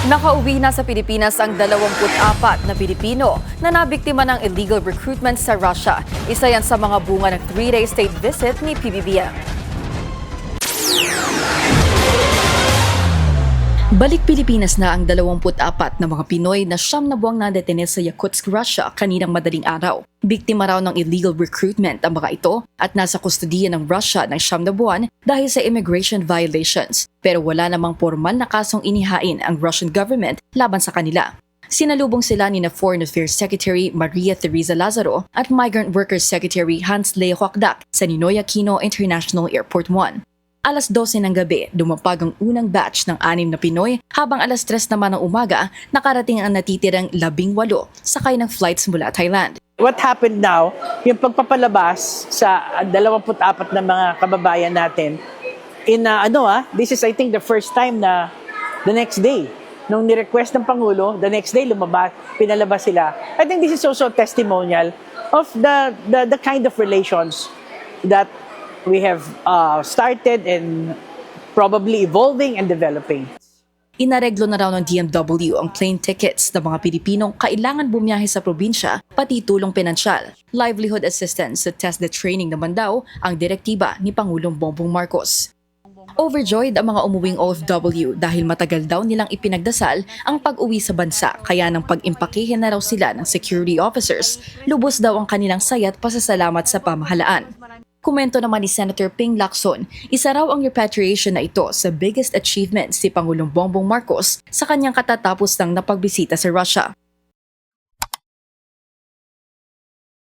Nakauwi na sa Pilipinas ang 24 na Pilipino na nabiktima ng illegal recruitment sa Russia. Isa yan sa mga bunga ng 3-day state visit ni PBBM. Balik Pilipinas na ang 24 na mga Pinoy na siyam na buwang nadetene sa Yakutsk, Russia kaninang madaling araw. Biktima raw ng illegal recruitment ang mga ito at nasa kustudiya ng Russia ng siyam na buwan dahil sa immigration violations. Pero wala namang formal na kasong inihain ang Russian government laban sa kanila. Sinalubong sila ni na Foreign Affairs Secretary Maria Teresa Lazaro at Migrant Workers Secretary Hans Leo Hoakdak sa Ninoy Aquino International Airport 1. Alas 12 ng gabi, dumapag ang unang batch ng 6 na Pinoy habang alas 3 naman ng umaga, nakarating ang natitirang 18 sakay ng flights mula Thailand. What happened now, yung pagpapalabas sa 24 na mga kababayan natin, this is I think the first time na the next day, nung ni-request ng Pangulo, the next day lumabas, pinalabas sila. I think this is also a testimonial of the kind of relations that we have started and probably evolving and developing. Inareglo na raw ng DMW ang plane tickets ng mga Pilipinong kailangan bumiyahe sa probinsya, pati tulong pinansyal. Livelihood assistance sa test the training naman daw ang direktiba ni Pangulong Bongbong Marcos. Overjoyed ang mga umuwing OFW dahil matagal daw nilang ipinagdasal ang pag-uwi sa bansa kaya nang pag-impakihin na raw sila ng security officers, lubos daw ang kanilang saya at pasasalamat sa pamahalaan. Komento naman ni Senator Ping Lacson, isa raw ang repatriation na ito sa biggest achievement si Pangulong Bongbong Marcos sa kanyang katatapos ng napagbisita sa Russia.